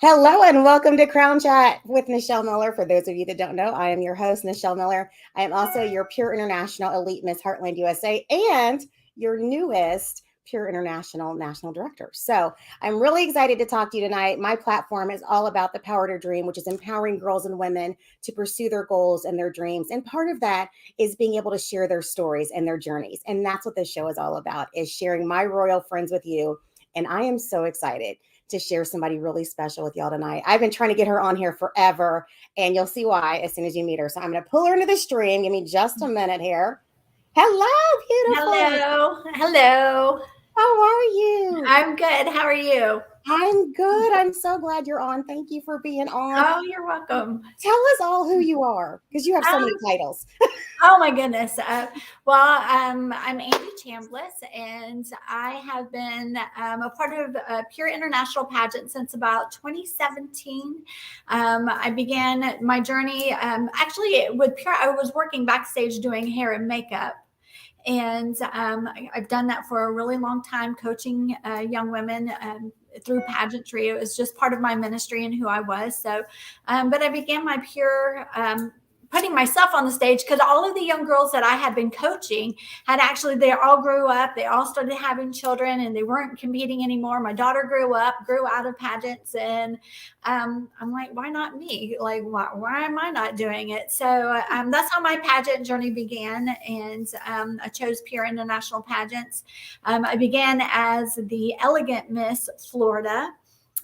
Hello and welcome to Crown Chat with Nichelle Miller. For those of you that don't know, I am your host, Nichelle Miller. I am also your Pure International Elite Miss Heartland USA and your newest Pure International National Director. So I'm really excited to talk to you tonight. My platform is all about the power to dream, which is empowering girls and women to pursue their goals and their dreams. And part of that is being able to share their stories and their journeys. And that's what this show is all about, is sharing my royal friends with you. And I am so excited to share somebody really special with y'all tonight. I've been trying to get her on here forever, and you'll see why as soon as you meet her. So I'm going to pull her into the stream. Give me just a minute here. Hello, beautiful. Hello. Hello. How are you? I'm good. How are you? I'm good. I'm so glad you're on. Thank you for being on. Oh, you're welcome. Tell us all who you are, because you have so many titles. Oh my goodness. I'm Angie Chambliss, and I have been a part of Pure International Pageant since about 2017. I began my journey actually with Pure. I was working backstage doing hair and makeup. And I've done that for a really long time, coaching young women through pageantry. It was just part of my ministry and who I was. So, but I began my Pure putting myself on the stage because all of the young girls that I had been coaching they all grew up. They all started having children and they weren't competing anymore. My daughter grew out of pageants, and I'm like, why not me? Like, why am I not doing it? So that's how my pageant journey began. And I chose Pure International Pageants. I began as the Elegant Miss Florida.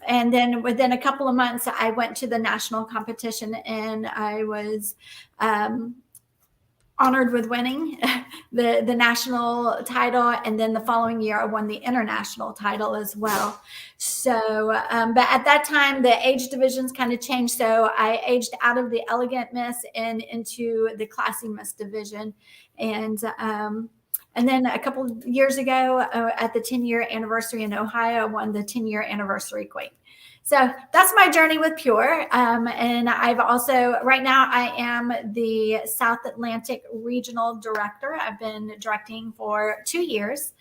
And then within a couple of months, I went to the national competition, and I was honored with winning the national title. And then the following year, I won the international title as well. So, but at that time, the age divisions kind of changed. So I aged out of the Elegant Miss and into the Classy Miss division. And then a couple of years ago, at the 10-year anniversary in Ohio, I won the 10-year anniversary Queen. So that's my journey with Pure. And I've also, right now, I am the South Atlantic Regional Director. I've been directing for 2 years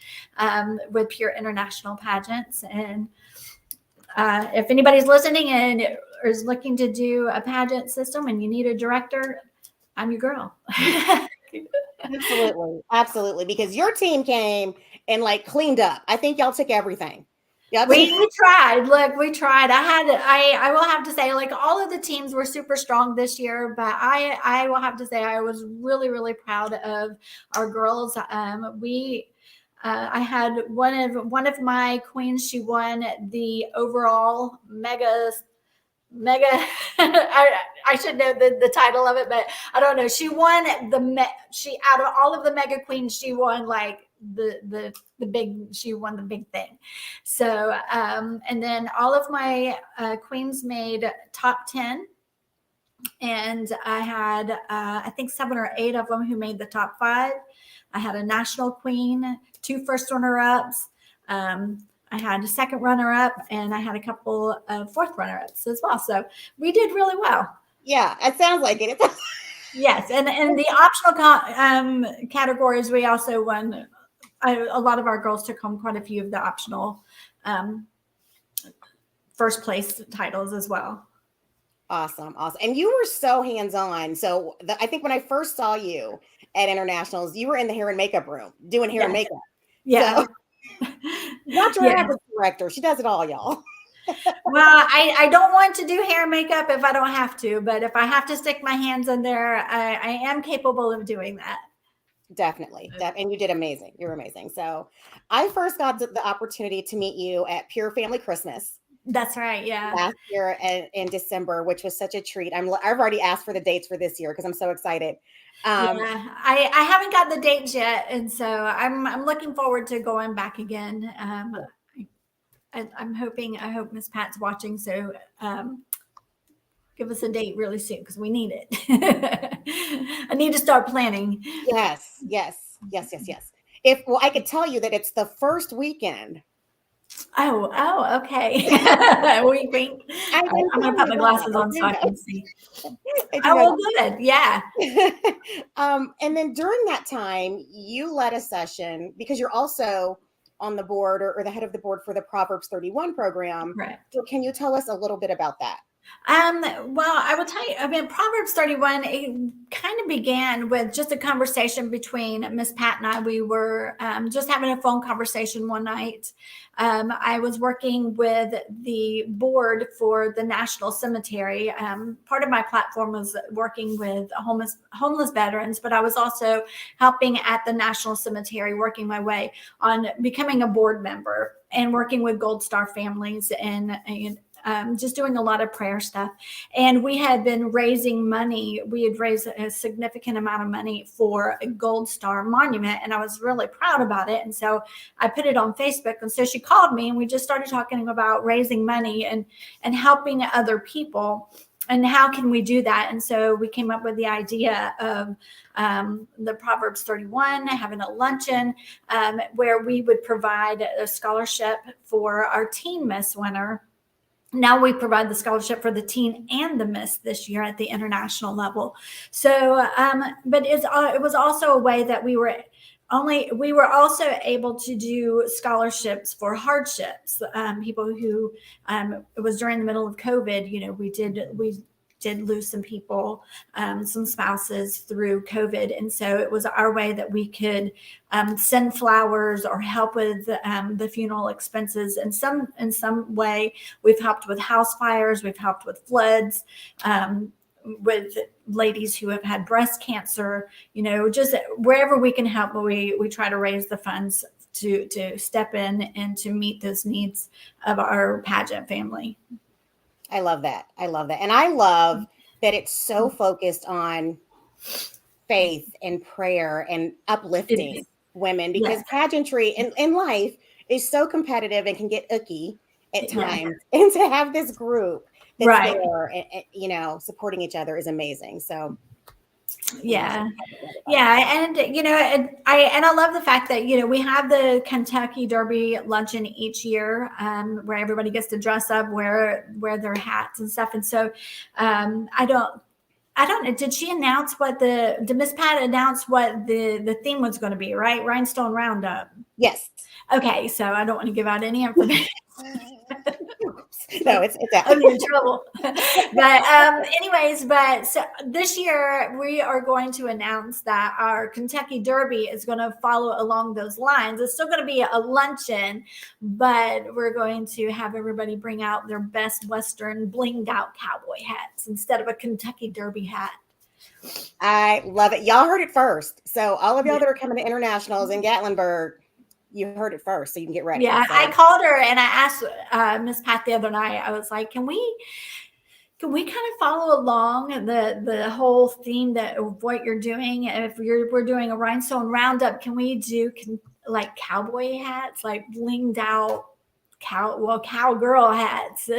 with Pure International Pageants. And if anybody's listening and is looking to do a pageant system and you need a director, I'm your girl. Absolutely. Because your team came and like cleaned up. I think y'all took everything. Yep. We tried. Look, we tried. I will have to say, like, all of the teams were super strong this year, but I will have to say I was really, really proud of our girls. I had one of my queens. She won the overall mega I should know the title of it, but I don't know. She won out of all of the mega queens, she won like she won the big thing. So and then all of my queens made top 10, and I had I think 7 or 8 of them who made the top 5. I had a national queen, 2 first runner-ups. I had a second runner-up, and I had a couple of fourth runner-ups as well. So we did really well. Yeah, it sounds like it. Yes, and the optional categories, we also won. A lot of our girls took home quite a few of the optional first place titles as well. Awesome. And you were so hands-on. So I think when I first saw you at internationals, you were in the hair and makeup room doing hair and makeup. Yeah. So, not your average director. She does it all, y'all. Well, I don't want to do hair and makeup if I don't have to, but if I have to stick my hands in there, I am capable of doing that. Definitely. And you did amazing. You're amazing. So I first got the opportunity to meet you at Pure Family Christmas. That's right. Yeah. Last year in December, which was such a treat. I've already asked for the dates for this year because I'm so excited. Yeah, I haven't got the dates yet, and so I'm looking forward to going back again. I'm hoping. I hope Miss Pat's watching, so give us a date really soon because we need it. I need to start planning. Yes. Well, I could tell you that it's the first weekend. Oh, okay. Wink, wink. I'm gonna put my glasses on so I can see. Oh, well, good. Yeah. And then during that time, you led a session because you're also on the board or the head of the board for the Proverbs 31 program. Right. So can you tell us a little bit about that? Well, I will tell you, I mean, Proverbs 31, it kind of began with just a conversation between Miss Pat and I. We were just having a phone conversation one night. I was working with the board for the National Cemetery. Part of my platform was working with homeless veterans, but I was also helping at the National Cemetery, working my way on becoming a board member and working with Gold Star families and just doing a lot of prayer stuff. And we had been raising money. We had raised a significant amount of money for a Gold Star monument, and I was really proud about it. And so I put it on Facebook. And so she called me, and we just started talking about raising money and helping other people. And how can we do that? And so we came up with the idea of the Proverbs 31, having a luncheon where we would provide a scholarship for our Teen Miss winner. Now we provide the scholarship for the teen and the miss this year at the international level. So, but it was also a way that we were also able to do scholarships for hardships. People who it was during the middle of COVID. We did lose some people, some spouses through COVID. And so it was our way that we could send flowers or help with the funeral expenses. In some way, we've helped with house fires, we've helped with floods, with ladies who have had breast cancer, just wherever we can help, we try to raise the funds to step in and to meet those needs of our pageant family. I love that. And I love that it's so focused on faith and prayer and uplifting women, because pageantry in life is so competitive and can get icky at times. And to have this group that's there and, supporting each other is amazing. So and I love the fact that we have the Kentucky Derby luncheon each year, where everybody gets to dress up, wear their hats and stuff. And so I don't know, did she announce did Miss Pat announce what the theme was going to be, right? Rhinestone Roundup. Yes. Okay, so I don't want to give out any information. No, it's out. I'm in trouble. But so this year we are going to announce that our Kentucky Derby is going to follow along those lines. It's still going to be a luncheon, but we're going to have everybody bring out their best Western blinged out cowboy hats instead of a Kentucky Derby hat. I love it. Y'all heard it first. So all of y'all that are coming to internationals in Gatlinburg, you heard it first, so you can get ready. Yeah, so. I called her and I asked Miss Pat the other night. I was like, "Can we kind of follow along the whole theme of what you're doing? If we're doing a rhinestone roundup, can we do like cowboy hats, like blinged out cowgirl hats?"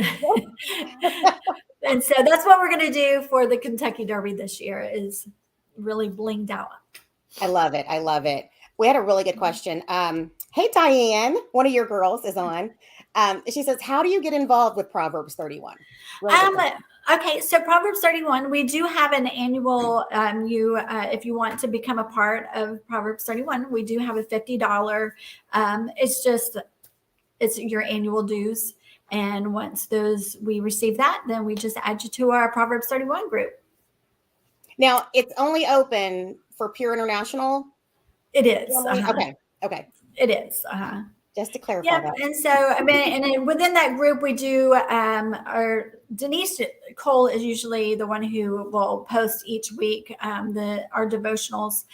And so that's what we're going to do for the Kentucky Derby this year, is really blinged out. I love it. We had a really good question. Hey, Diane, one of your girls is on. She says, how do you get involved with Proverbs 31? Okay, so Proverbs 31, we do have an annual, if you want to become a part of Proverbs 31, we do have a $50. It's your annual dues. And once we receive that, then we just add you to our Proverbs 31 group. Now, it's only open for Pure International? It is. Okay. It is. Just to clarify that. And so, and then within that group, we do, our Denise Cole is usually the one who will post each week our devotionals.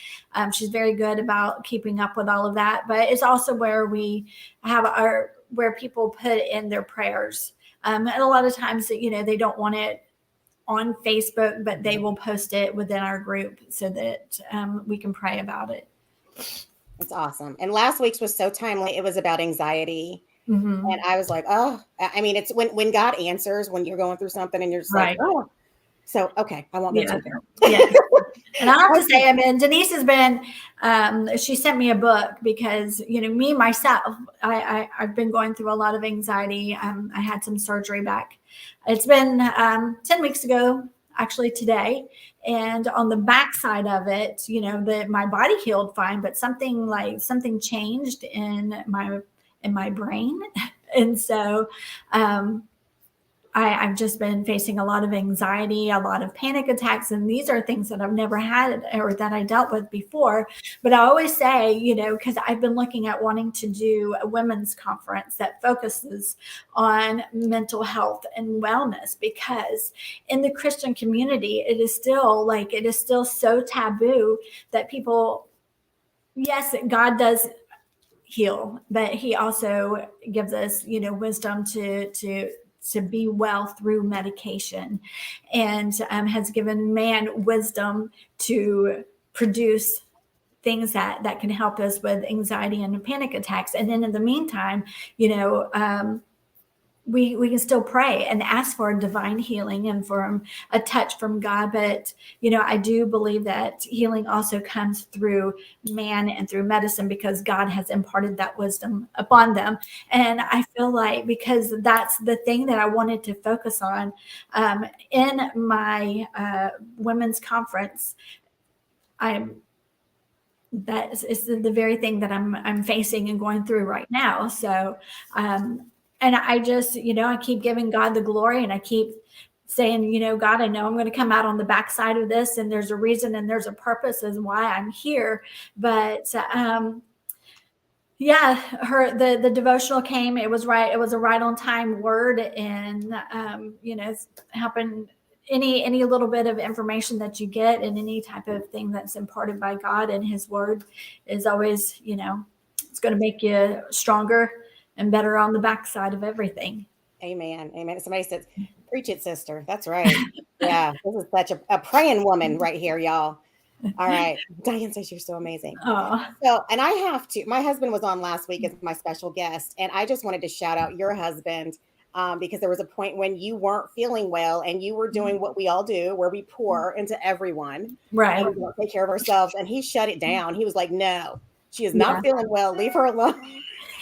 She's very good about keeping up with all of that, but it's also where we have where people put in their prayers. And a lot of times, they don't want it on Facebook, but they will post it within our group so that we can pray about it. It's awesome. And last week's was so timely. It was about anxiety. Mm-hmm. And I was like, it's when God answers, when you're going through something and you're just like, oh. So, okay, I won't go too there. Yeah. And I have to say, Denise has been, she sent me a book because, me, myself, I've been going through a lot of anxiety. I had some surgery back. It's been 10 weeks ago, actually today. And on the backside of it, my body healed fine, but something changed in in my brain. And so I've just been facing a lot of anxiety, a lot of panic attacks, and these are things that I've never had or that I dealt with before. But I always say, because I've been looking at wanting to do a women's conference that focuses on mental health and wellness, because in the Christian community, it is still so taboo that people, yes, God does heal, but he also gives us, wisdom to be well through medication, and has given man wisdom to produce things that can help us with anxiety and panic attacks. And then in the meantime, we can still pray and ask for a divine healing and for a touch from God. But, I do believe that healing also comes through man and through medicine, because God has imparted that wisdom upon them. And I feel like, because that's the thing that I wanted to focus on in my women's conference, that is the very thing that I'm facing and going through right now. So, and I just, I keep giving God the glory, and I keep saying, God, I know I'm going to come out on the backside of this, and there's a reason and there's a purpose as why I'm here. But the devotional came. It was right. It was a right on time word, and helping any little bit of information that you get, and any type of thing that's imparted by God and his word is always, it's going to make you stronger and better on the backside of everything. Amen. Amen. Somebody says, preach it, sister. That's right. Yeah. This is such a praying woman right here, y'all. All right. Diane says you're so amazing. Oh. So, and I have to, my husband was on last week as my special guest, and I just wanted to shout out your husband because there was a point when you weren't feeling well, and you were doing what we all do, where we pour into everyone. Right. And we don't take care of ourselves. And he shut it down. He was like, no, she is not feeling well. Leave her alone.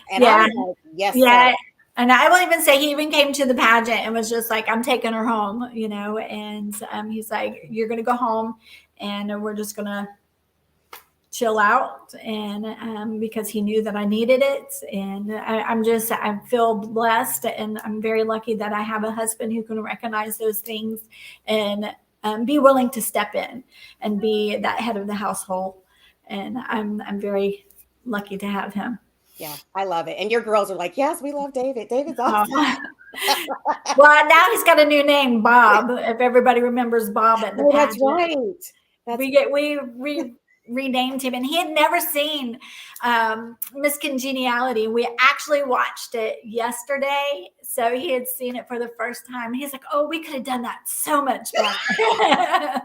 And I was like, yes, sir. And I will even say, he even came to the pageant and was just like, I'm taking her home, and he's like, you're going to go home, and we're just going to chill out. And because he knew that I needed it. And I feel blessed, and I'm very lucky that I have a husband who can recognize those things and be willing to step in and be that head of the household. And I'm very lucky to have him. Yeah, I love it. And your girls are like, yes, we love David. David's awesome. Well, now he's got a new name, Bob. If everybody remembers Bob at the pageant. That's right. We renamed him, and he had never seen Miss Congeniality. We actually watched it yesterday, so he had seen it for the first time. He's like, "Oh, we could have done that so much better."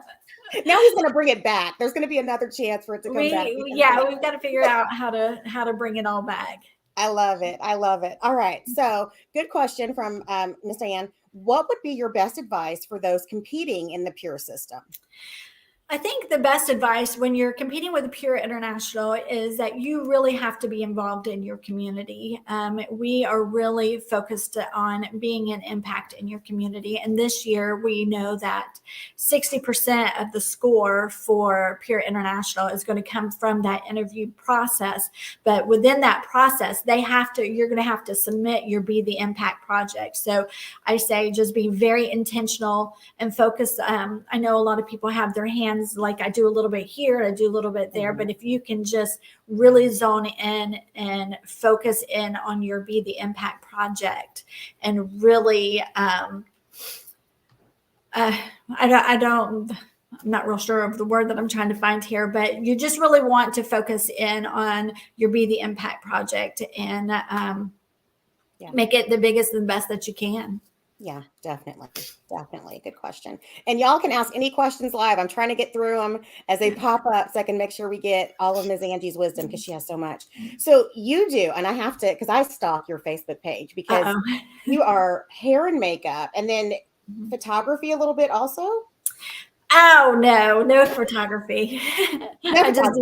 Now he's going to bring it back. There's going to be another chance for it to come back. Yeah, we've got to figure out how to bring it all back. I love it. I love it. All right. So good question from Miss Diane. What would be your best advice for those competing in the Pure system? I think the best advice when you're competing with Pure International is that you really have to be involved in your community. We are really focused on being an impact in your community. And this year, we know that 60% of the score for Pure International is going to come from that interview process. But within that process, you're going to have to submit your Be the Impact project. So I say just be very intentional and focus. I know a lot of people have their hands, like I do a little bit here, I do a little bit there, but if you can just really zone in and focus in on your Be the Impact project, and really, I'm not real sure of the word that I'm trying to find here, but you just really want to focus in on your Be the Impact project and make it the biggest and best that you can. Yeah, definitely. Definitely. Good question. And y'all can ask any questions live. I'm trying to get through them as they pop up so I can make sure we get all of Ms. Angie's wisdom, because she has so much. So you do, and I have to, because I stalk your Facebook page, because you are hair and makeup, and then photography a little bit also. Oh, no photography. I just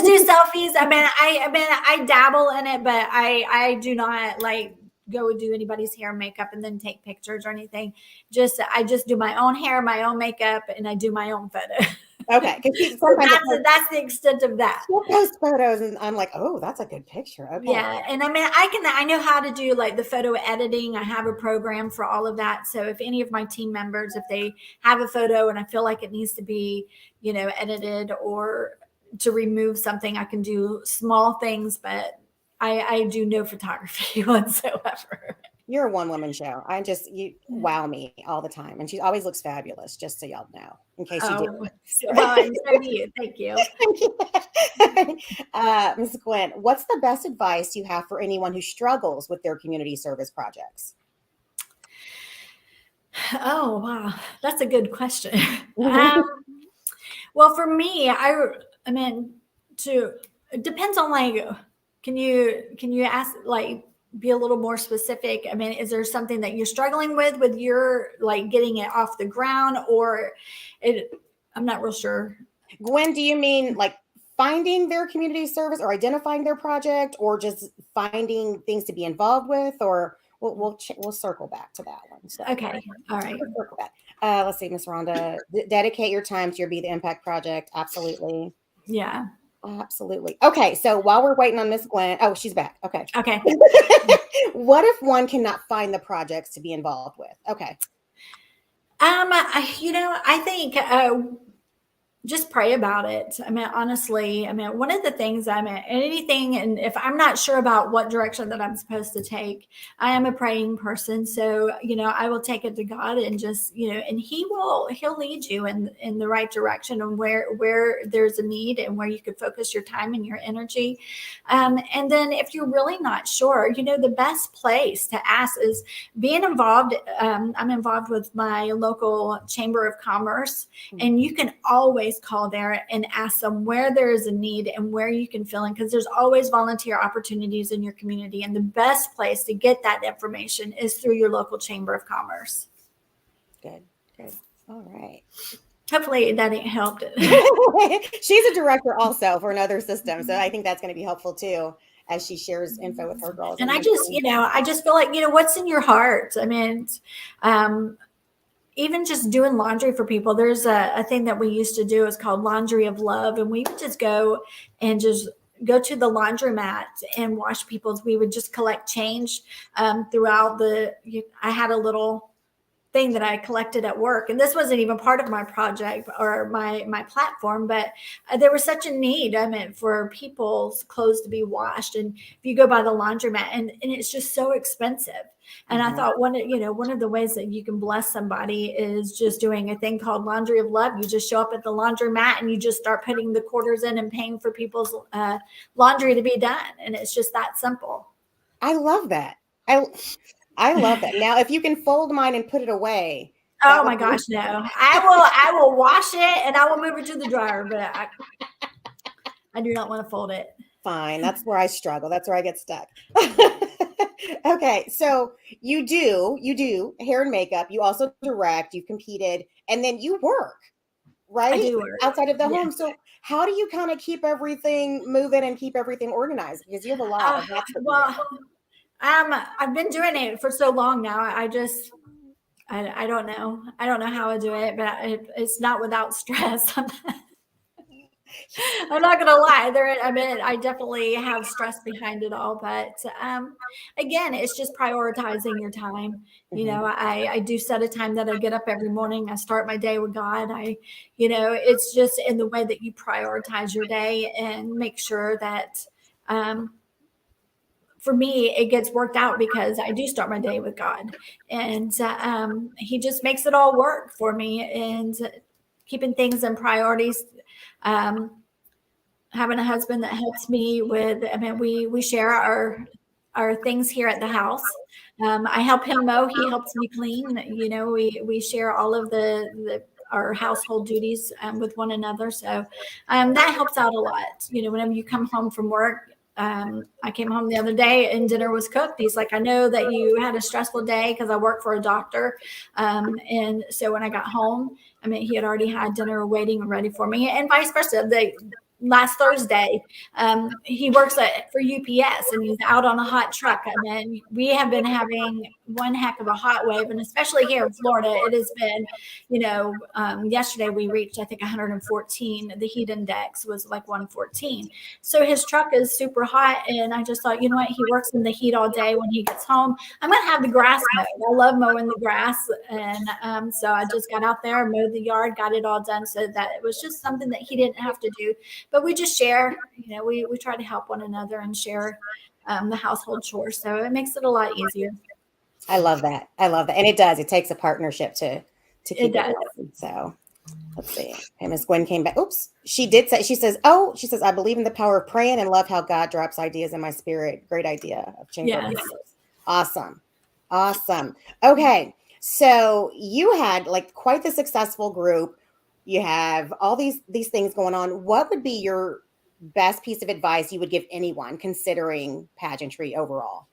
do selfies. I dabble in it, but I do not like go and do anybody's hair and makeup and then take pictures or anything. I just do my own hair, my own makeup, and I do my own photo. Okay, because So sometimes that's the extent of that. we'll post photos, and I'm like, oh, that's a good picture. Okay. Yeah, and I mean, I know how to do like the photo editing. I have a program for all of that. So if any of my team members, if they have a photo and I feel like it needs to be, edited or to remove something, I can do small things, but I do no photography whatsoever. You're a one-woman show. You wow me all the time. And she always looks fabulous, just so y'all know, in case you didn't. Well, and so do you. Thank you. Ms. Gwen, what's the best advice you have for anyone who struggles with their community service projects? Oh, wow. That's a good question. Well, for me, I mean, it depends on like, can you ask, like, be a little more specific? I mean, is there something that you're struggling with your, like, getting it off the ground, or I'm not real sure. Gwen, do you mean like finding their community service or identifying their project, or just finding things to be involved with, or we'll circle back to that one. So, okay. All right. We'll circle back. Let's see, Miss Rhonda, dedicate your time to your Be the Impact project. Absolutely. Yeah. Absolutely. Okay. So while we're waiting on Miss Gwen, oh, she's back. Okay. Okay. What if one cannot find the projects to be involved with? Okay. I think just pray about it. I mean, honestly, one of the things anything, and if I'm not sure about what direction that I'm supposed to take, I am a praying person. So, I will take it to God and just, and he'll lead you in the right direction, and where there's a need and where you could focus your time and your energy. And then if you're really not sure, the best place to ask is being involved. I'm involved with my local Chamber of Commerce, and you can always call there and ask them where there is a need and where you can fill in, because there's always volunteer opportunities in your community, and the best place to get that information is through your local Chamber of Commerce. Good. All right. Hopefully that helped. She's a director also for another system, so I think that's going to be helpful too, as she shares info with her girls. And I just feel like, what's in your heart. I mean, even just doing laundry for people, there's a thing that we used to do. It's called Laundry of Love. And we would just go to the laundromat and wash people's. We would just collect change throughout I had a little thing that I collected at work. And this wasn't even part of my project or my platform, but there was such a need, for people's clothes to be washed. And if you go by the laundromat, and it's just so expensive. And I thought one of the ways that you can bless somebody is just doing a thing called Laundry of Love. You just show up at the laundromat and you just start putting the quarters in and paying for people's laundry to be done. And it's just that simple. I love that. I love that. Now, if you can fold mine and put it away. Oh my gosh, no. I will wash it and I will move it to the dryer, but I do not want to fold it. Fine. That's where I struggle. That's where I get stuck. Okay. So you do hair and makeup. You also direct, you competed, and then you work, right? I do work outside of the home. So how do you kind of keep everything moving and keep everything organized? Because you have a lot of that. I've been doing it for so long now. I don't know. I don't know how I do it, but it's not without stress. I'm not going to lie. I definitely have stress behind it all, but again, it's just prioritizing your time. I do set a time that I get up every morning. I start my day with God. It's just in the way that you prioritize your day and make sure that, for me, it gets worked out because I do start my day with God, and he just makes it all work for me, and keeping things in priorities. Having a husband that helps me with, we share our things here at the house. I help him mow. He helps me clean. We share all of our household duties with one another. So that helps out a lot. Whenever you come home from work, I came home the other day and dinner was cooked. He's like, I know that you had a stressful day because I work for a doctor. And so when I got home, he had already had dinner waiting and ready for me, and vice versa. last Thursday, he works for UPS, and he's out on a hot truck. And then we have been having one heck of a hot wave, and especially here in Florida, it has been, yesterday we reached, I think, 114. The heat index was like 114. So his truck is super hot, and I just thought, you know what, he works in the heat all day. When he gets home, I'm going to have the grass mowed. I love mowing the grass, and so I just got out there, mowed the yard, got it all done, so that it was just something that he didn't have to do. But we just share, we try to help one another and share the household chores. So it makes it a lot easier. I love that. And it does. It takes a partnership to keep it going. So let's see. And Miss Gwen came back. Oops. She says, I believe in the power of praying and love how God drops ideas in my spirit. Great idea of changing. Yes. Awesome. Okay. So you had like quite the successful group. You have all these things going on. What would be your best piece of advice you would give anyone considering pageantry overall?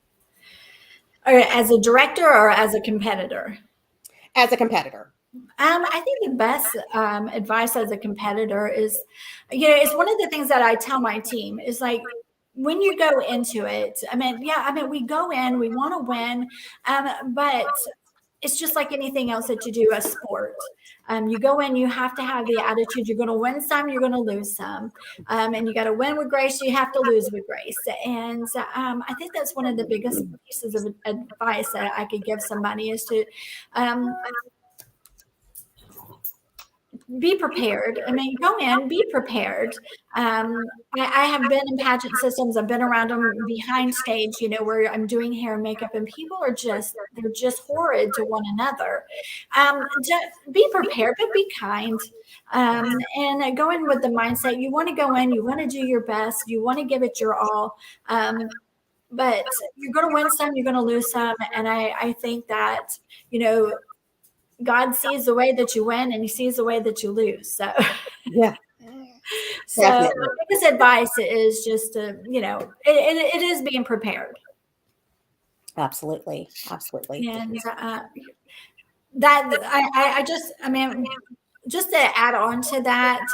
As a director or as a competitor? As a competitor. I think the best advice as a competitor is, it's one of the things that I tell my team is like, when you go into it, we go in, we want to win, but it's just like anything else that you do, a sport. You go in, you have to have the attitude. You're going to win some, you're going to lose some. And you got to win with grace, you have to lose with grace. And I think that's one of the biggest pieces of advice that I could give somebody is to be prepared. Go in, be prepared. I have been in pageant systems. I've been around them behind stage, where I'm doing hair and makeup, and people are they're just horrid to one another. Just be prepared, but be kind. And go in with the mindset, you want to go in, you want to do your best, you want to give it your all. But you're going to win some, you're going to lose some. And I think that, God sees the way that you win, and he sees the way that you lose. So, yeah. So my biggest advice is just to, it is being prepared. Absolutely. And just to add on to that,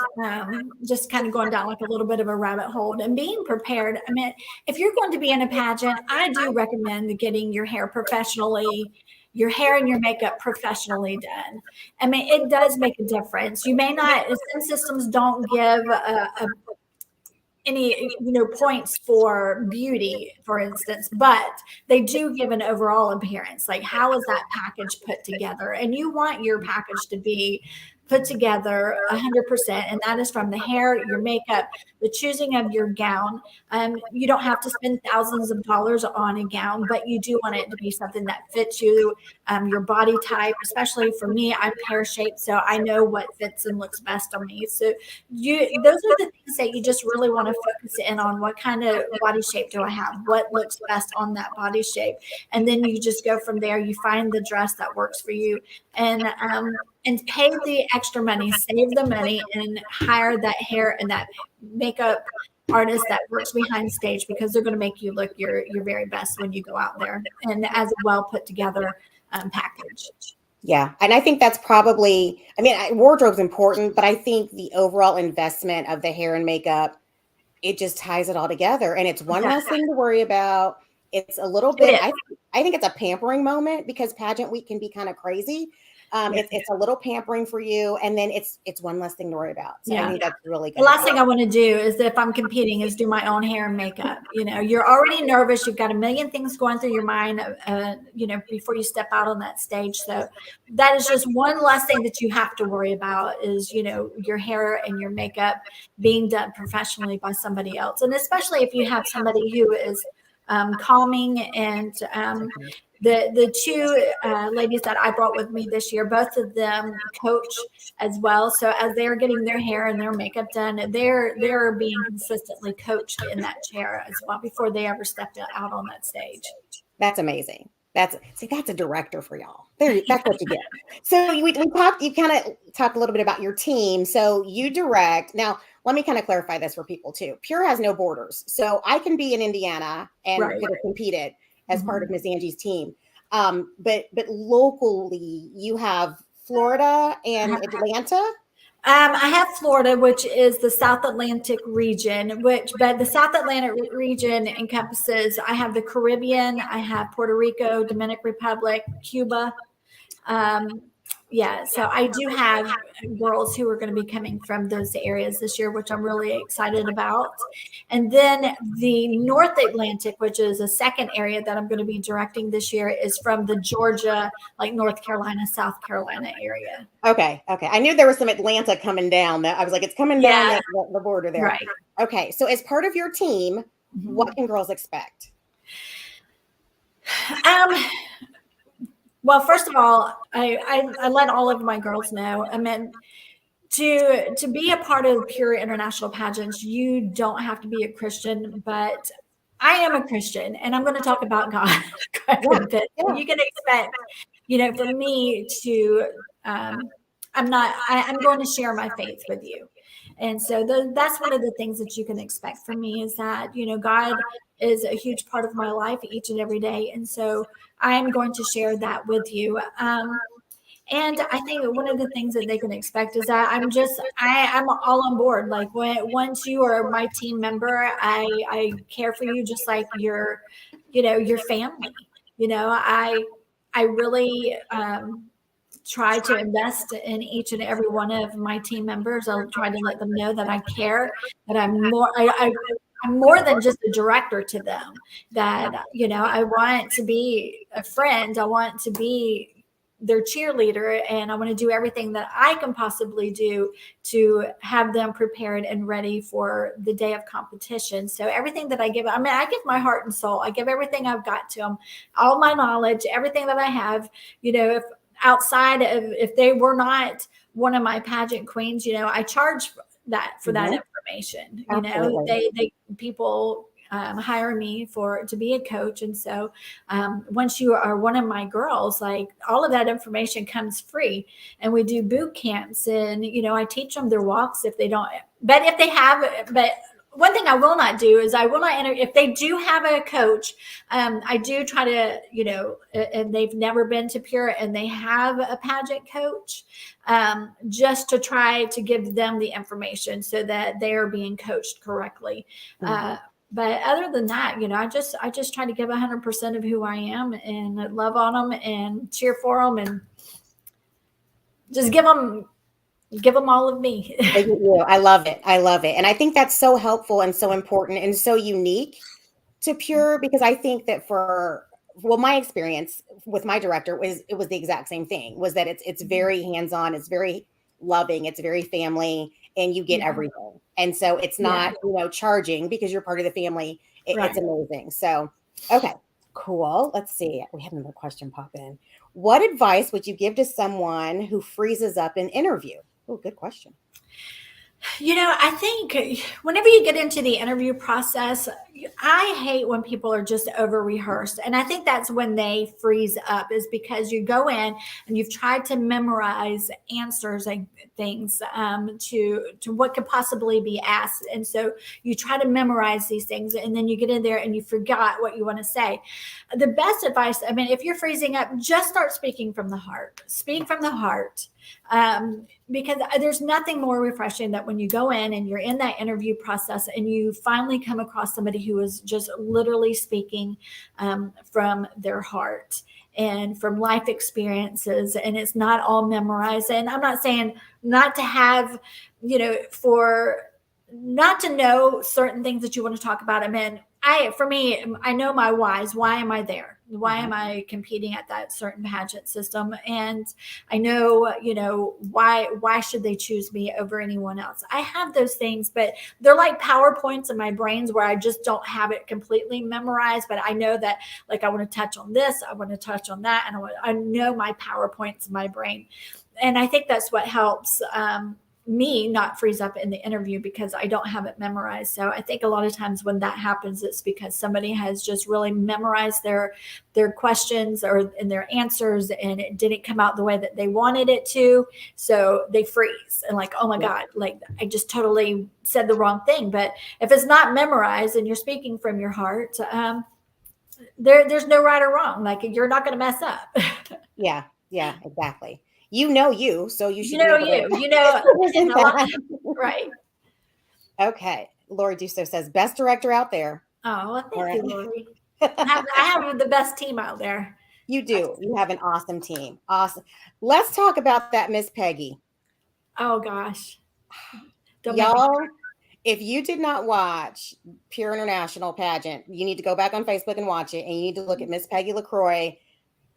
just kind of going down like a little bit of a rabbit hole and being prepared. If you're going to be in a pageant, I do recommend getting your hair and your makeup professionally done. It does make a difference. You may not, some systems don't give any points for beauty, for instance, but they do give an overall appearance. Like, how is that package put together? And you want your package to be put together 100%, and that is from the hair, your makeup, the choosing of your gown. You don't have to spend thousands of dollars on a gown, but you do want it to be something that fits you, your body type. Especially for me, I'm pear-shaped, so I know what fits and looks best on me. So those are the things that you just really want to focus in on. What kind of body shape do I have? What looks best on that body shape? And then you just go from there. You find the dress that works for you, and pay the extra money, save the money, and hire that hair and that makeup artist that works behind stage, because they're going to make you look your very best when you go out there, and as a well put together package. Yeah. And I think that's probably, wardrobe's important, but I think the overall investment of the hair and makeup, it just ties it all together. And it's one less thing to worry about. It's a little bit, I think it's a pampering moment, because pageant week can be kind of crazy. It's a little pampering for you, and then it's one less thing to worry about. So I think that's really good. The last thing I want to do is, if I'm competing, is do my own hair and makeup. You're already nervous. You've got a million things going through your mind, before you step out on that stage. So that is just one less thing that you have to worry about, is, your hair and your makeup being done professionally by somebody else. And especially if you have somebody who is calming, and the two ladies that I brought with me this year, both of them coach as well. So as they're getting their hair and their makeup done, they're being consistently coached in that chair as well before they ever stepped out on that stage. That's amazing. That's a director for y'all. That's what you get. So you kind of talked a little bit about your team. So you direct. Now, let me kind of clarify this for people too. Pure has no borders. So I can be in Indiana and could have competed as part of Miss Angie's team. But locally, you have Florida and Atlanta. I have Florida, which is the South Atlantic region, but the South Atlantic region encompasses, I have the Caribbean, I have Puerto Rico, Dominican Republic, Cuba. Yeah, so I do have girls who are going to be coming from those areas this year, which I'm really excited about. And then the North Atlantic, which is a second area that I'm going to be directing this year, is from the Georgia, like North Carolina, South Carolina area. Okay. I knew there was some Atlanta coming down. That I was like, it's coming down the border there. Right. Okay. So as part of your team, what can girls expect? Well, first of all, I let all of my girls know. I mean, to be a part of Pure International Pageants, you don't have to be a Christian, but I am a Christian, and I'm going to talk about God quite a bit. Yeah. You can expect, for me to, I'm going to share my faith with you. And so that's one of the things that you can expect from me is that, God is a huge part of my life each and every day. And so I'm going to share that with you. And I think one of the things that they can expect is that I'm all on board. Like once you are my team member, I care for you just like your family. I really try to invest in each and every one of my team members. I'll try to let them know that I care, that I'm more than just a director to them, that, I want to be a friend. I want to be their cheerleader, and I want to do everything that I can possibly do to have them prepared and ready for the day of competition. So everything that I give, I give my heart and soul. I give everything I've got to them, all my knowledge, everything that I have, if outside of, if they were not one of my pageant queens, I charge that for that information. They people hire me to be a coach. And so once you are one of my girls, like all of that information comes free, and we do boot camps, and, I teach them their walks if they don't, but if they have, but one thing I will not do is I will not enter if they do have a coach. I do try to, and they've never been to Pure and they have a pageant coach, just to try to give them the information so that they are being coached correctly. But other than that, I just try to give 100% of who I am and love on them and cheer for them and just give them all of me. I love it. And I think that's so helpful and so important and so unique to Pure, because I think that my experience with my director it was the exact same thing, was that it's very hands-on, it's very loving, it's very family, and you get everything. And so it's not, charging because you're part of the family. It's amazing. So, okay, cool. Let's see. We had another question pop in. What advice would you give to someone who freezes up in interview? Oh, good question. I think whenever you get into the interview process, I hate when people are just over rehearsed. And I think that's when they freeze up, is because you go in and you've tried to memorize answers and things to what could possibly be asked. And so you try to memorize these things, and then you get in there and you forgot what you want to say. The best advice, if you're freezing up, just start speaking from the heart. Speak from the heart. Because there's nothing more refreshing that when you go in and you're in that interview process and you finally come across somebody who is just literally speaking from their heart and from life experiences, and it's not all memorized. And I'm not saying not to have, not to know certain things that you want to talk about. For me, I know my whys. Why am I there? Why am I competing at that certain pageant system? And I know, why should they choose me over anyone else? I have those things, but they're like PowerPoints in my brains where I just don't have it completely memorized. But I know that, like, I want to touch on this, I want to touch on that, and I know my PowerPoints in my brain. And I think that's what helps me not freeze up in the interview, because I don't have it memorized. So I think a lot of times when that happens, it's because somebody has just really memorized their questions and their answers, and it didn't come out the way that they wanted it to. So they freeze and like, oh my God, like I just totally said the wrong thing. But if it's not memorized and you're speaking from your heart, there's no right or wrong. Like, you're not going to mess up. Yeah, exactly. You know you, so you should You know be able to you know, and a lot, that. right. Okay. Lori Dusso says, best director out there. Oh, well, All thank right. you, Lori. I have the best team out there. You do. You have an awesome team. Awesome. Let's talk about that Miss Peggy. Oh gosh. Don't make me Y'all, if you did not watch Pure International Pageant, you need to go back on Facebook and watch it. And you need to look at Miss Peggy LaCroix.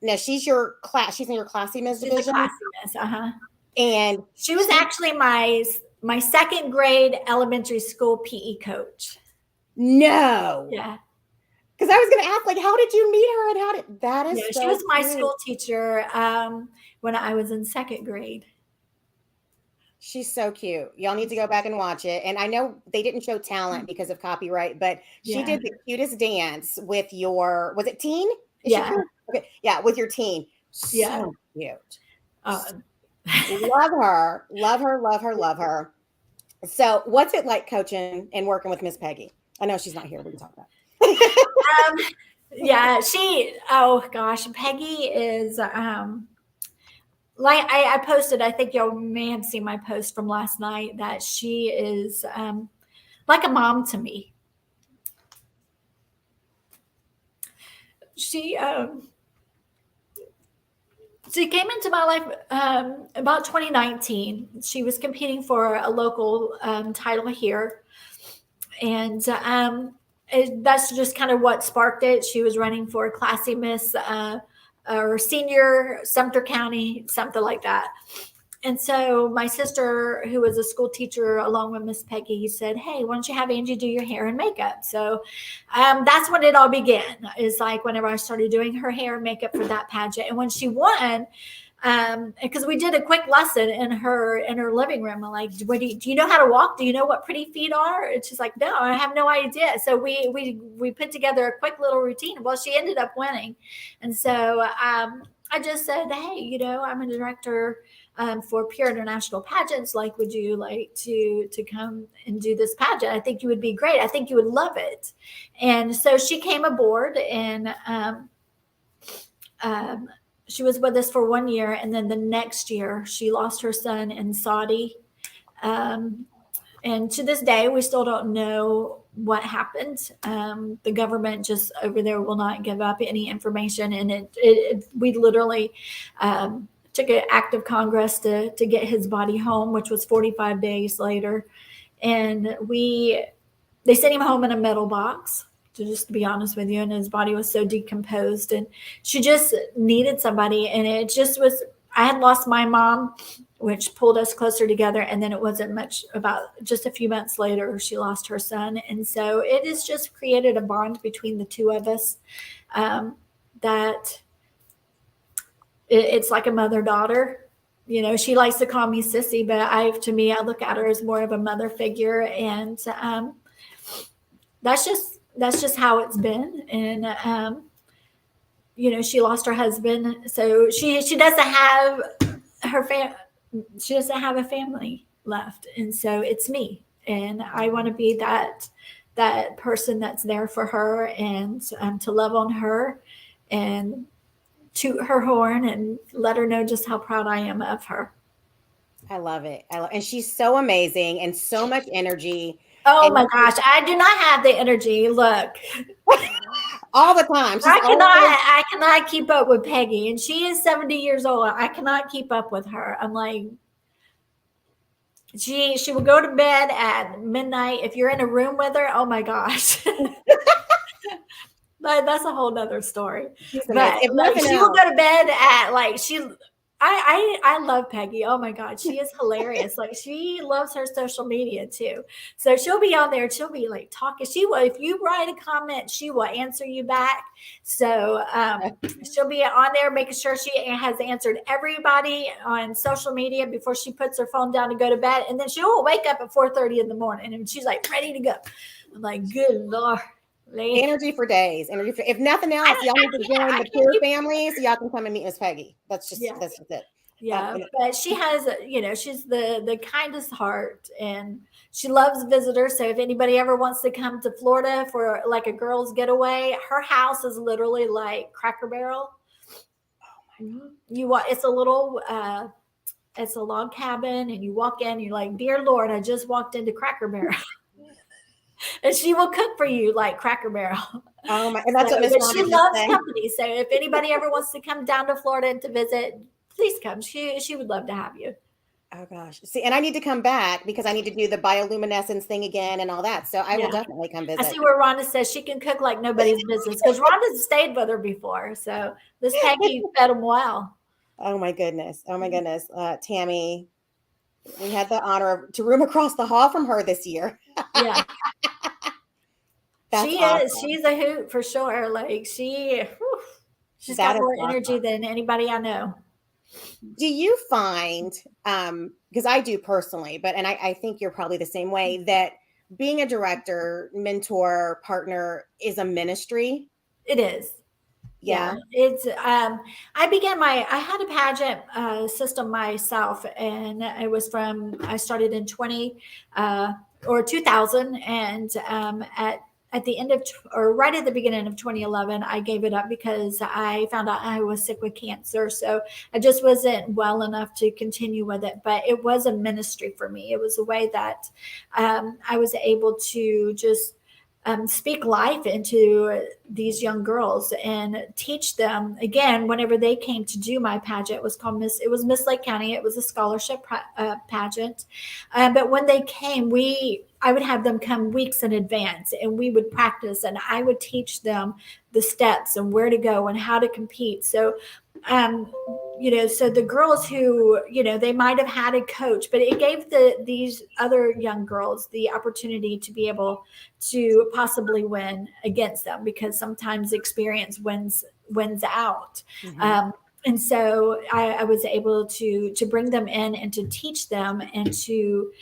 Now she's in your classy Miss she's a division. classy miss. Uh-huh. And She was actually my second grade elementary school PE coach. no. Yeah. Because I was gonna ask, like, how did you meet her and how did that is Yeah, so she was my cute. school teacher when I was in second grade. She's so cute. Y'all need to go back and watch it. And I know they didn't show talent because of copyright, but she did the cutest dance with your, was it teen? Yeah. Okay. Yeah, with your teen. Yeah. So cute. Love her. Love her, love her, love her. So what's it like coaching and working with Miss Peggy? I know she's not here. We can talk about it. Yeah, oh gosh, Peggy is like I posted, I think y'all may have seen my post from last night that she is like a mom to me. She came into my life about 2019. She was competing for a local title here. And that's just kind of what sparked it. She was running for Classy Miss or Senior Sumter County, something like that. And so my sister, who was a school teacher along with Miss Peggy, said, hey, why don't you have Angie do your hair and makeup? So that's when it all began. It's like whenever I started doing her hair and makeup for that pageant. And when she won, because we did a quick lesson in her living room. I'm like, do you know how to walk? Do you know what pretty feet are? And she's like, no, I have no idea. So we put together a quick little routine. Well, she ended up winning. And so I just said, hey, I'm a director for Pure International Pageants. Like, would you like to come and do this pageant? I think you would be great. I think you would love it. And so she came aboard, and she was with us for 1 year. And then the next year she lost her son in Saudi. And to this day, we still don't know what happened. The government just over there will not give up any information. And we literally took an act of Congress to get his body home, which was 45 days later. And they sent him home in a metal box, to be honest with you. And his body was so decomposed. And she just needed somebody. And it just was, I had lost my mom, which pulled us closer together. And then it wasn't much about just a few months later, she lost her son. And so it has just created a bond between the two of us that it's like a mother-daughter. She likes to call me Sissy, but to me, I look at her as more of a mother figure. And that's just how it's been. And, she lost her husband. So she doesn't have she doesn't have a family left. And so it's me. And I want to be that person that's there for her, and to love on her and toot her horn and let her know just how proud I am of her. I love it. And she's so amazing and so much energy. Oh my gosh, I do not have the energy. Look, all the time. I cannot keep up with Peggy, and she is 70 years old. I cannot keep up with her. I'm like, she will go to bed at midnight. If you're in a room with her, oh my gosh. But that's a whole nother story. But she will go to bed at I love Peggy. Oh my God. She is hilarious. Like, she loves her social media too. So she'll be on there. She'll be like talking. She will, if you write a comment, she will answer you back. So she'll be on there making sure she has answered everybody on social media before she puts her phone down to go to bed. And then she'll wake up at 4:30 in the morning and she's like ready to go. I'm like, good Lord. Energy for days. If nothing else, y'all need to join the Pure family so y'all can come and meet Miss Peggy. That's just it. Yeah, but she has, she's the kindest heart, and she loves visitors. So if anybody ever wants to come to Florida for like a girls' getaway, her house is literally like Cracker Barrel. Oh my God. It's a little it's a log cabin, and you walk in, you're like, dear Lord, I just walked into Cracker Barrel. And she will cook for you like Cracker Barrel. Oh my, and that's what Miss But Rhonda she just loves said. company. So if anybody ever wants to come down to Florida and to visit, please come. She would love to have you. Oh gosh. See, and I need to come back because I need to do the bioluminescence thing again and all that. So I will definitely come I visit. see where Rhonda says she can cook like nobody's business, because Rhonda's stayed with her before. So this Peggy fed them well. Oh my goodness. Oh my goodness. Tammy, we had the honor to room across the hall from her this year. Yeah. That's She awesome. is. She's a hoot for sure. Like she's That got is more awesome. energy than anybody I know. Do you find, because I do personally, but, and I think you're probably the same way, that being a director, mentor, partner is a ministry? It is. Yeah. It's I had a pageant system myself, and it was I started in 2000, and at the end of or right at the beginning of 2011, I gave it up because I found out I was sick with cancer. So I just wasn't well enough to continue with it. But it was a ministry for me. It was a way that I was able to just speak life into these young girls and teach them. Again, whenever they came to do my pageant, it was Miss Lake County. It was a scholarship pageant. But when they came, I would have them come weeks in advance, and we would practice, and I would teach them the steps and where to go and how to compete. So so the girls who, they might have had a coach, but it gave these other young girls the opportunity to be able to possibly win against them, because sometimes experience wins out. Mm-hmm. And so I was able to bring them in and to teach them and to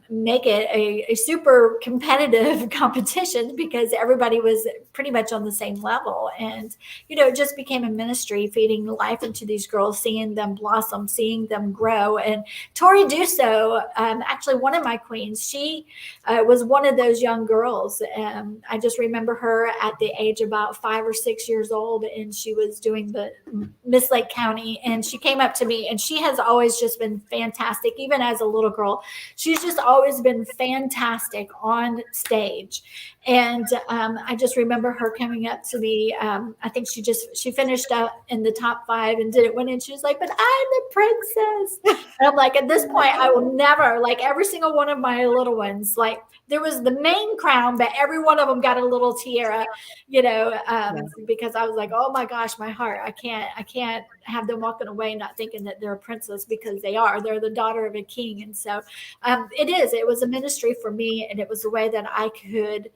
make it a super competitive competition, because everybody was pretty much on the same level. And, it just became a ministry, feeding life into these girls, seeing them blossom, seeing them grow. And Tori Dusso, actually one of my queens, she was one of those young girls. I just remember her at the age about 5 or 6 years old, and she was doing the Miss Lake County, and she came up to me, and she has always just been fantastic. Even as a little girl, she's just always been fantastic on stage. And I just remember her coming up to me. I think she finished up in the top 5 and didn't win. And she was like, "But I'm the princess." And I'm like, at this point, I will never, like every single one of my little ones, like there was the main crown, but every one of them got a little tiara, because I was like, oh my gosh, my heart, I can't have them walking away not thinking that they're a princess, because they're the daughter of a king. And so it was a ministry for me, and it was a way that I could,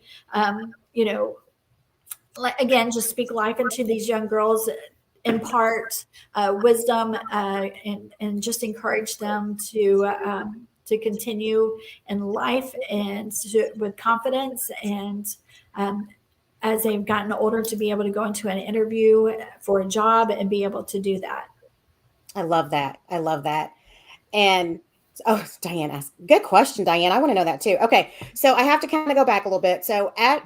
again, just speak life into these young girls, impart wisdom, and just encourage them to continue in life and with confidence. And as they've gotten older, to be able to go into an interview for a job and be able to do that. I love that. I love that. And Diane asked, good question, Diane. I want to know that too. Okay. So I have to kind of go back a little bit. So at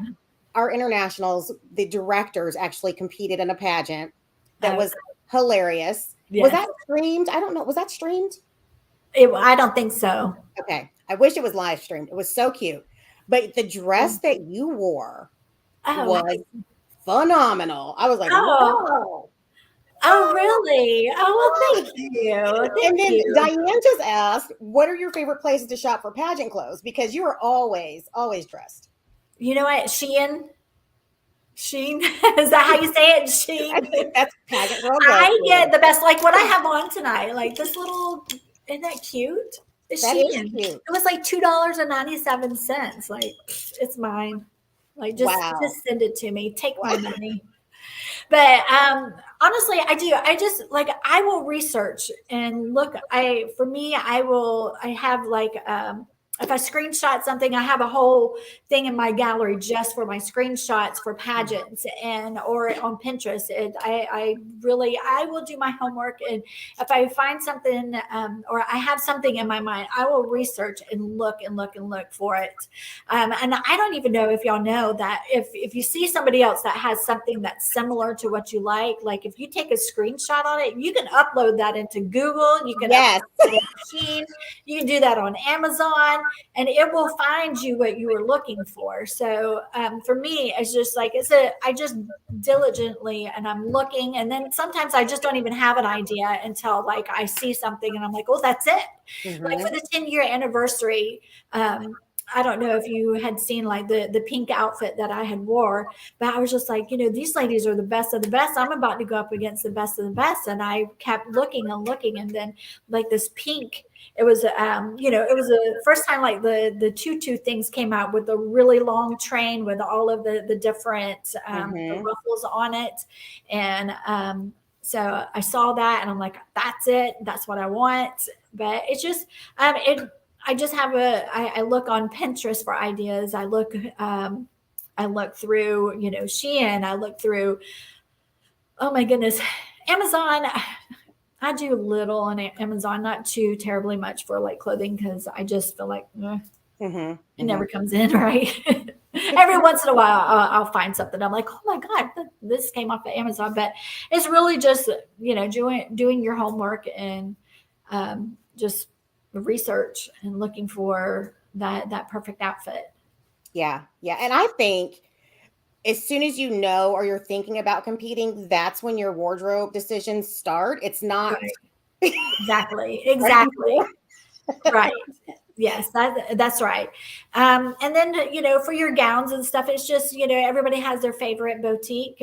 our internationals, the directors actually competed in a pageant that was hilarious. Yes. Was that streamed? I don't know. Was that streamed? I don't think so. Okay. I wish it was live streamed. It was so cute. But the dress that you wore was phenomenal. I was like, whoa. Oh, really? Oh, well, thank you. Diane just asked, what are your favorite places to shop for pageant clothes? Because you are always dressed. You know what? Shein? Is that how you say it? Shein? I think that's pageant girl. I get the best, like what I have on tonight. Like this little, isn't that cute? That is cute. It was like $2.97. Like, it's mine. Like, just send it to me. Take my money. But honestly, I do. I will research and look. I have like if I screenshot something, I have a whole thing in my gallery just for my screenshots for pageants and or on Pinterest. I will do my homework, and if I find something or I have something in my mind, I will research and look and look and look for it. And I don't even know if y'all know that if you see somebody else that has something that's similar to what you like if you take a screenshot on it, you can upload that into Google. You can Yes. upload it to a machine. You can do that on Amazon, and it will find you what you were looking for. So for me, it's just like I just diligently and I'm looking, and then sometimes I just don't even have an idea until like I see something and I'm like, oh, that's it. Like for the 10-year anniversary, I don't know if you had seen like the pink outfit that I had wore, but I was just like, these ladies are the best of the best. I'm about to go up against the best of the best. And I kept looking and looking. And then like this pink, it was, it was the first time like the tutu things came out with a really long train with all of the different the ruffles on it. And so I saw that and I'm like, that's it. That's what I want. But it's just, I just have I look on Pinterest for ideas. I look through, Shein. I look through, oh my goodness, Amazon. I do a little on Amazon, not too terribly much for like clothing because I just feel like it never comes in right. Every once in a while, I'll find something. I'm like, oh my God, this came off of Amazon. But it's really just, doing your homework and just research and looking for that perfect outfit. Yeah. And I think as soon as you know or you're thinking about competing, that's when your wardrobe decisions start. It's not right. Exactly. Right. Yes, that's right. And then, for your gowns and stuff, it's just, everybody has their favorite boutique.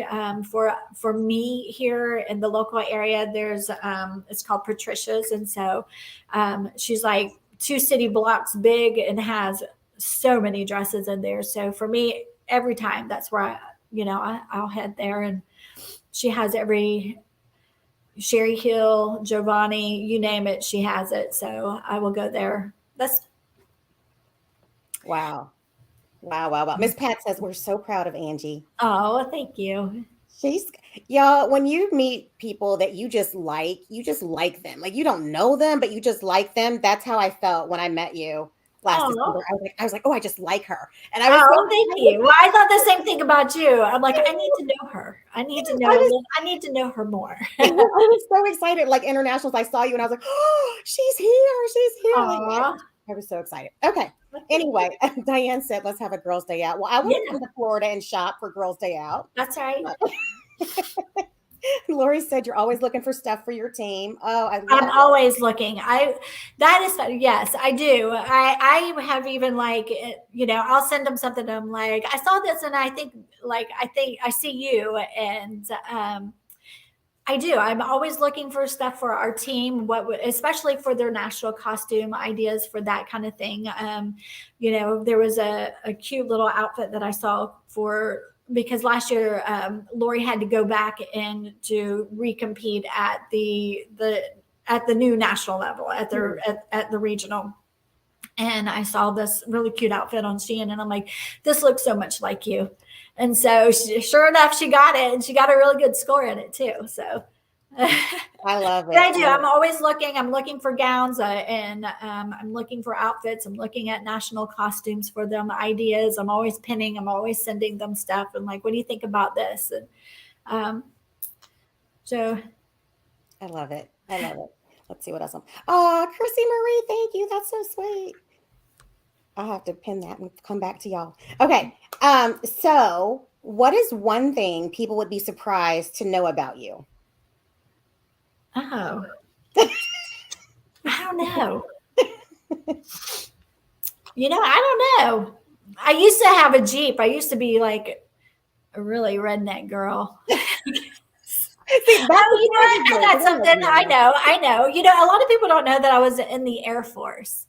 For me here in the local area, there's, it's called Patricia's. And so she's like 2 city blocks big and has so many dresses in there. So for me, every time that's where I'll head there, and she has every Sherry Hill, Giovanni, you name it, she has it. So I will go there. Wow. Miss Pat says we're so proud of Angie. Oh, thank you. Y'all, when you meet people that you just like them. Like you don't know them, but you just like them. That's how I felt when I met you last December. I was like, oh, I just like her. And I was thank you. Well, I thought the same thing about you. I'm like, I need to know her. I need to know her more. I was so excited. Like internationals, I saw you and I was like, oh, she's here. Like, I was so excited. Okay. Anyway, Diane said, let's have a girls' day out. Well, I want to come to Florida and shop for girls' day out. That's right. Lori said you're always looking for stuff for your team. Oh, I'm always looking. Yes, I do. I have even like, I'll send them something. I'm like, I saw this and I think I see you. And, I do. I'm always looking for stuff for our team, especially for their national costume ideas for that kind of thing. There was a cute little outfit that I saw because last year Lori had to go back and to recompete at the new national level at the regional. And I saw this really cute outfit on Shein, and I'm like, this looks so much like you. And so sure enough, she got it, and she got a really good score in it too. So I love it. I do. I'm always looking. I'm looking for gowns and I'm looking for outfits. I'm looking at national costumes for them, ideas. I'm always pinning. I'm always sending them stuff. And like, what do you think about this? And so I love it. Let's see what else. Oh, Chrissy Marie, thank you. That's so sweet. I'll have to pin that and come back to y'all. Okay. So what is one thing people would be surprised to know about you? Oh, I don't know. I don't know. I used to have a Jeep. I used to be like a really redneck girl. That's something I know. A lot of people don't know that I was in the Air Force,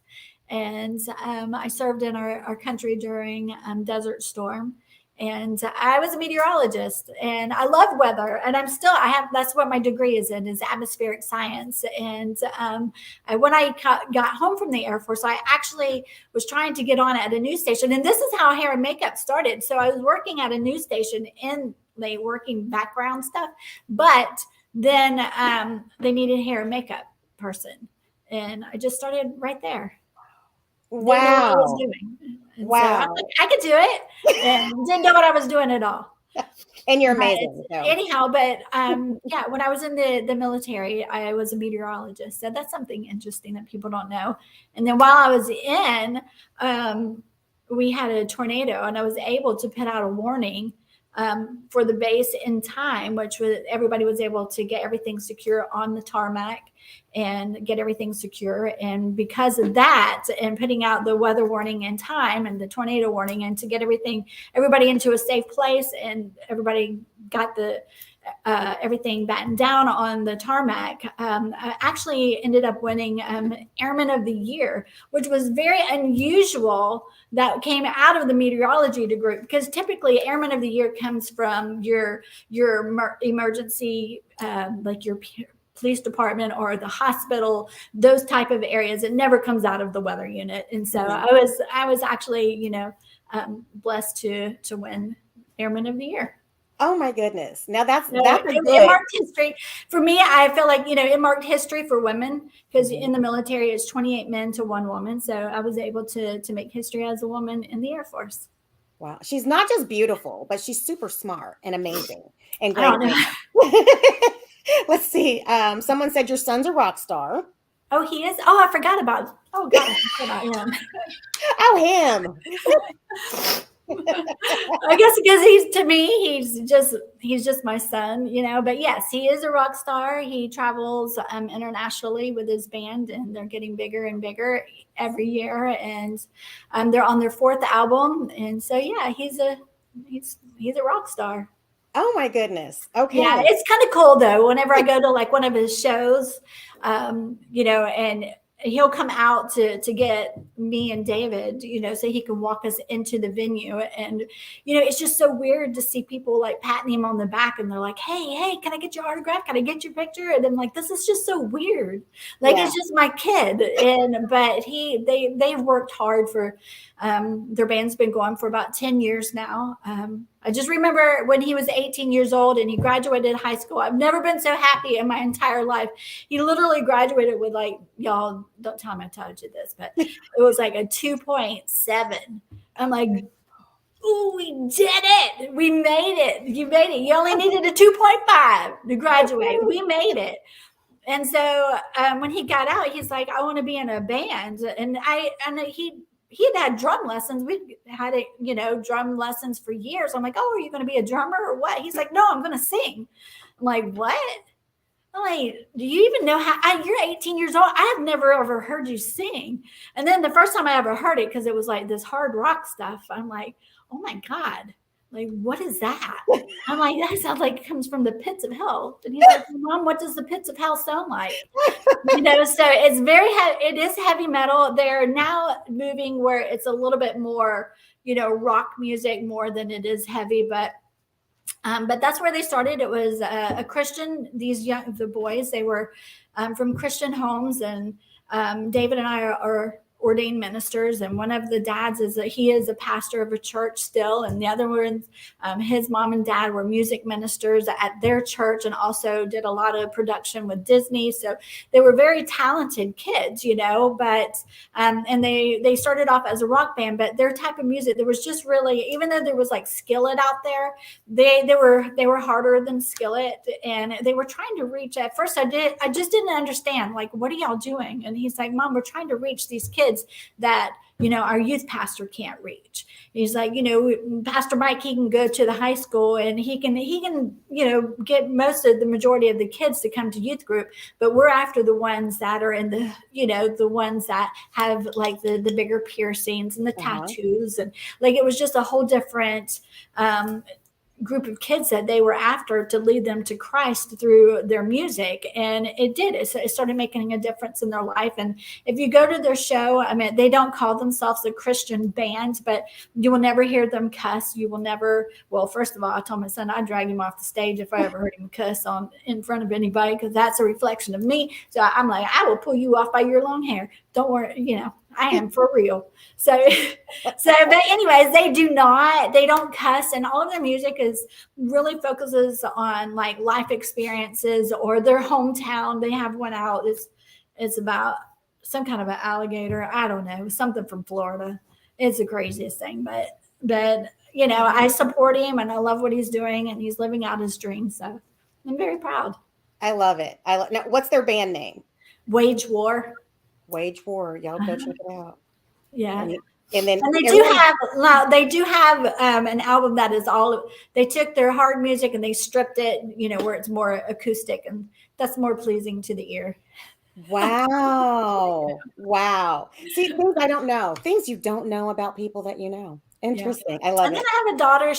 and I served in our country during Desert Storm, And I was a meteorologist, and I love weather, and that's what my degree is in, is atmospheric science. And when I got home from the Air Force, I actually was trying to get on at a news station, and this is how hair and makeup started. So I was working at a news station in like working background stuff, but then they needed a hair and makeup person, and I just started right there. Didn't know what I was doing. And so I'm like, I could do it. And didn't know what I was doing at all. And you're amazing. Anyhow, but yeah, when I was in the military, I was a meteorologist. So that's something interesting that people don't know. And then while I was in, we had a tornado, and I was able to put out a warning for the base in time, which was everybody was able to get everything secure on the tarmac and get everything secure. And because of that, and putting out the weather warning in time and the tornado warning, and to get everybody into a safe place, and everybody got everything battened down on the tarmac, I actually ended up winning Airman of the Year, which was very unusual. That came out of the meteorology group, because typically Airman of the Year comes from your emergency, like your police department or the hospital, those type of areas. It never comes out of the weather unit. And so I was actually, blessed to win Airman of the Year. Oh my goodness. Now that's it marked history for me. I feel like, it marked history for women, because in the military it's 28 men to 1 woman. So I was able to make history as a woman in the Air Force. Wow. She's not just beautiful, but she's super smart and amazing and great. Let's see. Someone said your son's a rock star. Oh, he is? Oh, I forgot about him. Oh, him. I guess because he's just my son, but yes, he is a rock star. He travels internationally with his band, and they're getting bigger and bigger every year, and they're on their 4th album. And so yeah, he's a rock star. Oh my goodness. Okay. Yeah, it's kind of cool though. Whenever I go to like one of his shows, and he'll come out to get me and David, so he can walk us into the venue. And, it's just so weird to see people like patting him on the back, and they're like, hey, can I get your autograph? Can I get your picture? And I'm like, this is just so weird. Like, It's just my kid. But they've worked hard for, their band's been going for about 10 years now. I just remember when he was 18 years old and he graduated high school. I've never been so happy in my entire life. He literally graduated with like, y'all don't tell me I told you this, but it was like a 2.7. I'm like, ooh, we did it. We made it. You made it. You only needed a 2.5 to graduate. We made it. And so when he got out, he's like, I want to be in a band. And he had drum lessons. We had drum lessons for years. I'm like, oh, are you going to be a drummer or what? He's like, no, I'm going to sing. I'm like, what? I'm like, do you even know how? You're 18 years old. I have never ever heard you sing. And then the first time I ever heard it, because it was like this hard rock stuff, I'm like, oh my God. Like, what is that? I'm like, that sounds like it comes from the pits of hell. And he's like, Mom, what does the pits of hell sound like? So it's it is heavy metal. They're now moving where it's a little bit more, rock music more than it is heavy, but that's where they started. It was a Christian, the boys, they were from Christian homes, and David and I are ordained ministers, and one of the dads he is a pastor of a church still, and the other ones, his mom and dad were music ministers at their church, and also did a lot of production with Disney. So they were very talented kids, but and they started off as a rock band, but their type of music, there was just really, even though there was like Skillet out there, they were harder than Skillet, and they were trying to reach. At first I just didn't understand, like, what are y'all doing? And he's like, Mom, we're trying to reach these kids that our youth pastor can't reach. He's like, Pastor Mike, he can go to the high school and he can get the majority of the kids to come to youth group, but we're after the ones that are in the the ones that have like the bigger piercings and the tattoos, and like it was just a whole different group of kids that they were after to lead them to Christ through their music. And it did. It started making a difference in their life. And if you go to their show, I mean, they don't call themselves a Christian band, but you will never hear them cuss. You will never, well, first of all, I told my son I'd drag him off the stage if I ever heard him cuss in front of anybody, because that's a reflection of me. So I'm like, I will pull you off by your long hair. Don't worry, I am for real. So, but anyways, they don't cuss, and all of their music really focuses on like life experiences or their hometown. They have one out. It's about some kind of an alligator. I don't know, something from Florida. It's the craziest thing, but I support him and I love what he's doing, and he's living out his dream. So I'm very proud. I love it. Now, what's their band name? Wage War. Wage War. Y'all go check it out. Yeah. And then they do have an album that is they took their hard music and they stripped it, where it's more acoustic, and that's more pleasing to the ear. Wow. Wow. See, things I don't know. Things you don't know about people that you know. Interesting. Yeah. I love it. And then I have a daughter.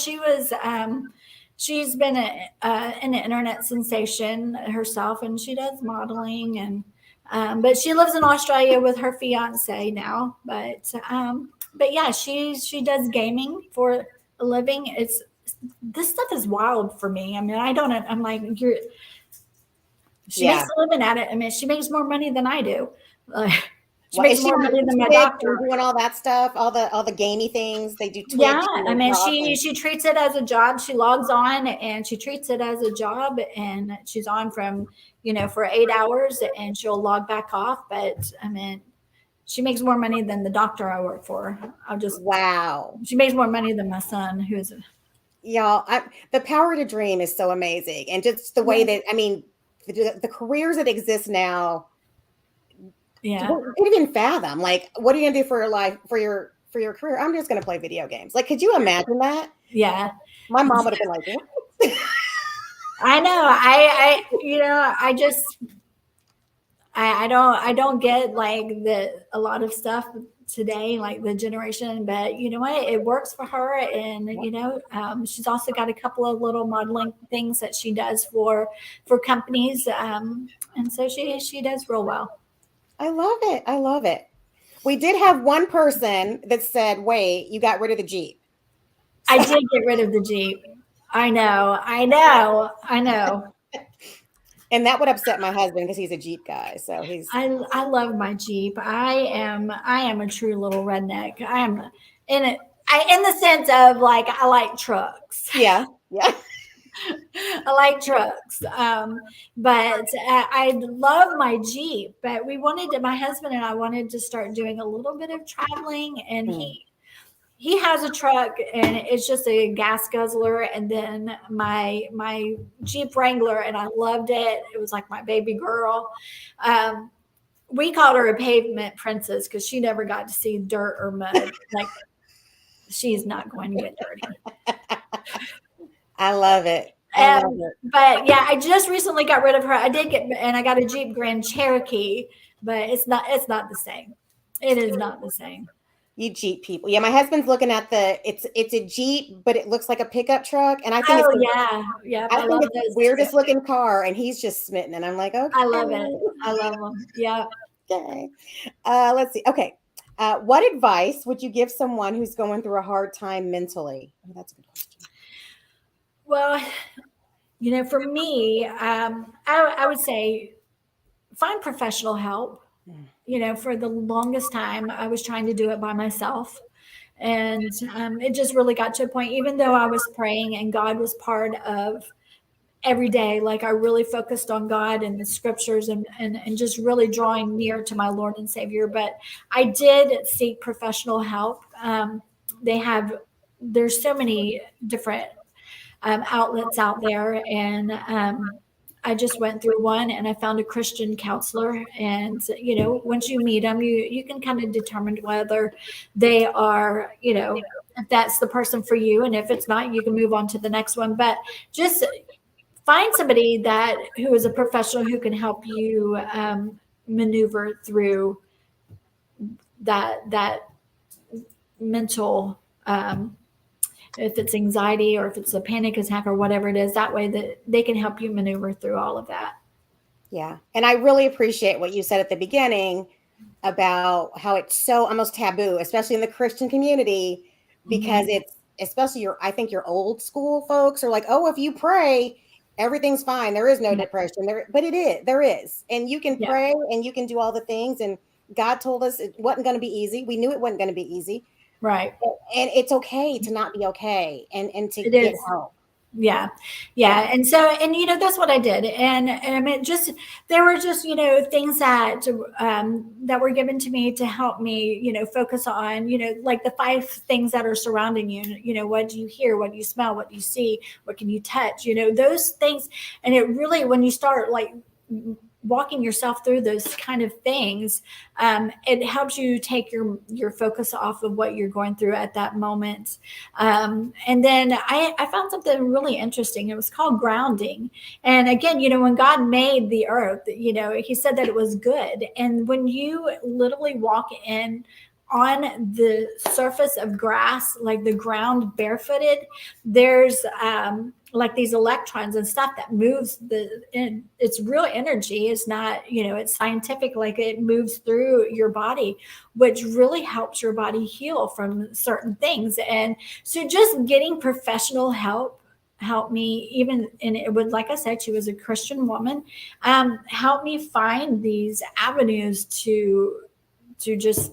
She's been an internet sensation herself, and she does modeling, and but she lives in Australia with her fiance now. But yeah, she does gaming for a living. This stuff is wild for me. I mean, I'm like, she makes a living at it. I mean, she makes more money than I do. She makes more money than my doctor. Doing all that stuff, all the gamey things they do. Twitch, yeah, I mean, she treats it as a job. She logs on and she treats it as a job, and she's on from for 8 hours, and she'll log back off. But I mean, she makes more money than the doctor I work for. Wow. She makes more money than my son, who is. Y'all, the power to dream is so amazing, and just the way that the careers that exist now. Yeah, you can't even fathom. Like, what are you gonna do for your life, for your career? I'm just gonna play video games. Like, could you imagine that? Yeah, my mom would have been like, what? I know. I don't get like a lot of stuff today, like the generation, but you know what? It works for her, and she's also got a couple of little modeling things that she does for companies, and so she does real well. I love it. I love it. We did have one person that said, wait, you got rid of the Jeep. I did get rid of the Jeep. I know. And that would upset my husband because he's a Jeep guy. So I love my Jeep. I am a true little redneck. I am in the sense of like, I like trucks. Yeah. Yeah. I like trucks. But I love my Jeep, but my husband and I wanted to start doing a little bit of traveling, and he has a truck, and it's just a gas guzzler. And then my Jeep Wrangler, and I loved it. It was like my baby girl. We called her a pavement princess because she never got to see dirt or mud. Like, she's not going to get dirty. I love it. But yeah, I just recently got rid of her. I got a Jeep Grand Cherokee, but it's not the same. It is not the same. You Jeep people. Yeah, my husband's looking at it's a Jeep, but it looks like a pickup truck. And I think I think it's the weirdest looking car, and he's just smitten. And I'm like, okay. I love it. I love them. Yeah. Okay. Let's see. Okay. What advice would you give someone who's going through a hard time mentally? Oh, that's a good question. Well, for me, I would say find professional help. For the longest time, I was trying to do it by myself. And it just really got to a point, even though I was praying and God was part of every day, like I really focused on God and the scriptures and just really drawing near to my Lord and Savior. But I did seek professional help. There's so many different outlets out there, and I just went through one, and I found a Christian counselor. And once you meet them, you can kind of determine whether they are, if that's the person for you, and if it's not, you can move on to the next one. But just find somebody who is a professional who can help you maneuver through that mental if it's anxiety or if it's a panic attack or whatever it is, that way that they can help you maneuver through all of that. Yeah. And I really appreciate what you said at the beginning about how it's so almost taboo, especially in the Christian community, because Mm-hmm. it's especially I think your old school folks are like, oh, if you pray, everything's fine. There is no depression there, but there is. And you can Yeah. pray and you can do all the things. And God told us it wasn't going to be easy. We knew it wasn't going to be easy. Right. And it's okay to not be okay and to It get is. help. Yeah. And so, and that's what I did. And I mean, there were just, things that were given to me to help me, focus on, like the 5 things that are surrounding you. What do you hear? What do you smell? What do you see? What can you touch? Those things. And it really, when you start like walking yourself through those kind of things, it helps you take your focus off of what you're going through at that moment. And then I found something really interesting. It was called grounding. And again, when God made the earth, he said that it was good. And when you literally walk in on the surface of grass, like the ground barefooted, there's like these electrons and stuff that moves it's real energy. It's not, it's scientific, like it moves through your body, which really helps your body heal from certain things. And so just getting professional help helped me, even, and it would, like I said, she was a Christian woman, helped me find these avenues to just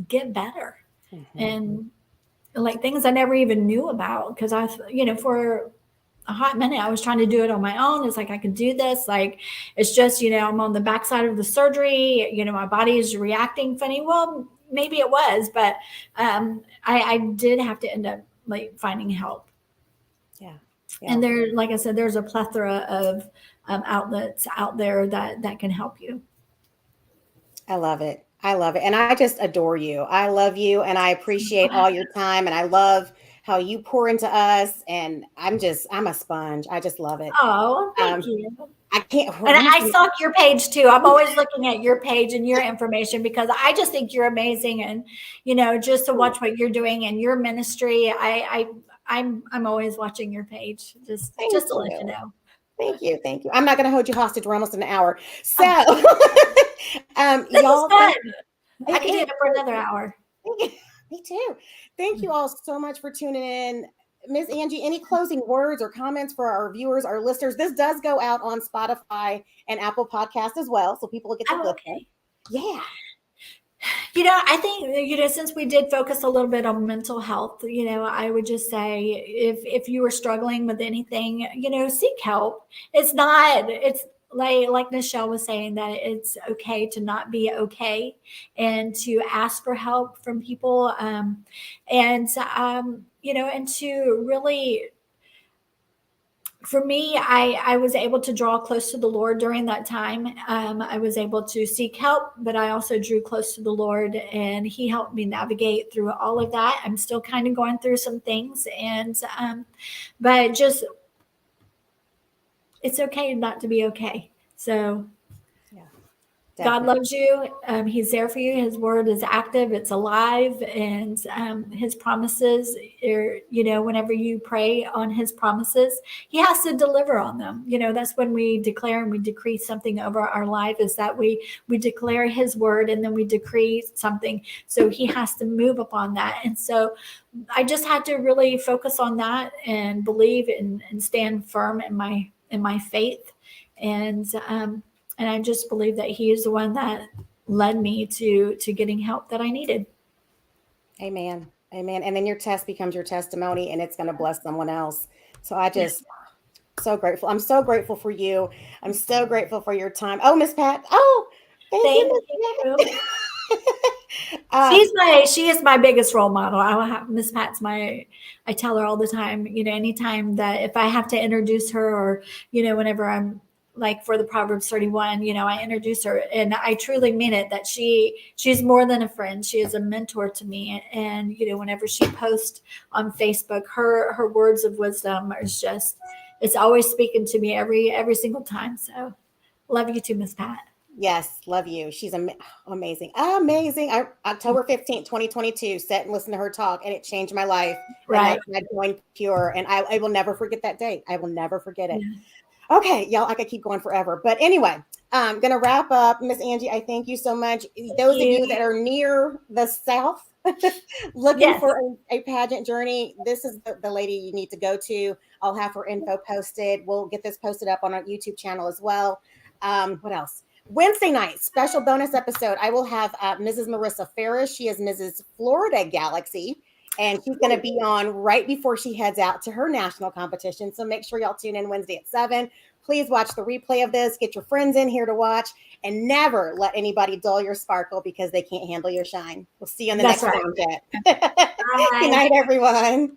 get better. Mm-hmm. And like things I never even knew about, because for a hot minute I was trying to do it on my own. It's like, I can do this, like it's just, I'm on the backside of the surgery, my body is reacting funny. Well, maybe it was, but I did have to end up like finding help. Yeah. And there, like I said, there's a plethora of outlets out there that can help you. I love it. I love it. And I just adore you. I love you and I appreciate all your time. And I love how you pour into us. And I'm a sponge. I just love it. Oh, thank you. I can't. And I stalk your page too. I'm always looking at your page and your information because I just think you're amazing. And, just to watch what you're doing and your ministry, I'm always watching your page just to let you know. Thank you. Thank you. I'm not going to hold you hostage. We're almost an hour. So, this y'all, is good. I can do it for another hour. Me too. Thank you all so much for tuning in. Miss Angie, any closing words or comments for our viewers, our listeners? This does go out on Spotify and Apple Podcasts as well, so people will get to listen. Okay. Yeah. I think, since we did focus a little bit on mental health, I would just say if you are struggling with anything, seek help. It's like Nichelle was saying, that it's okay to not be okay and to ask for help from people. And to really, for me, I was able to draw close to the Lord during that time. I was able to seek help, but I also drew close to the Lord, and He helped me navigate through all of that. I'm still kind of going through some things, and but just, it's okay not to be okay. So God loves you. He's there for you. His word is active. It's alive. And his promises are, whenever you pray on his promises, he has to deliver on them. That's when we declare and we decree something over our life, is that we declare his word and then we decree something. So he has to move upon that. And so I just had to really focus on that and believe and stand firm in my faith. And I just believe that he is the one that led me to getting help that I needed. Amen. Amen. And then your test becomes your testimony, and it's going to bless someone else. So I just so grateful. I'm so grateful for you. I'm so grateful for your time. Oh, Miss Pat. Oh, thank you. She is my biggest role model. Miss Pat's I tell her all the time, anytime that if I have to introduce her, or, whenever I'm like for the Proverbs 31, I introduce her, and I truly mean it, that she's more than a friend. She is a mentor to me. And, whenever she posts on Facebook, her words of wisdom is just, it's always speaking to me every single time. So love you too, Miss Pat. Yes, love you. She's amazing. Amazing. October 15th, 2022, sat and listened to her talk, and it changed my life. Right. And I joined Pure, and I will never forget that date. I will never forget it. Yeah. Okay, y'all, I could keep going forever. But anyway, I'm going to wrap up. Miss Angie, I thank you so much. Those of you that are near the South looking Yes. for a pageant journey, this is the lady you need to go to. I'll have her info posted. We'll get this posted up on our YouTube channel as well. What else? Wednesday night, special bonus episode. I will have Mrs. Marissa Ferris. She is Mrs. Florida Galaxy, and she's going to be on right before she heads out to her national competition. So make sure y'all tune in Wednesday at 7. Please watch the replay of this. Get your friends in here to watch, and never let anybody dull your sparkle because they can't handle your shine. We'll see you on the next round. Good night, everyone.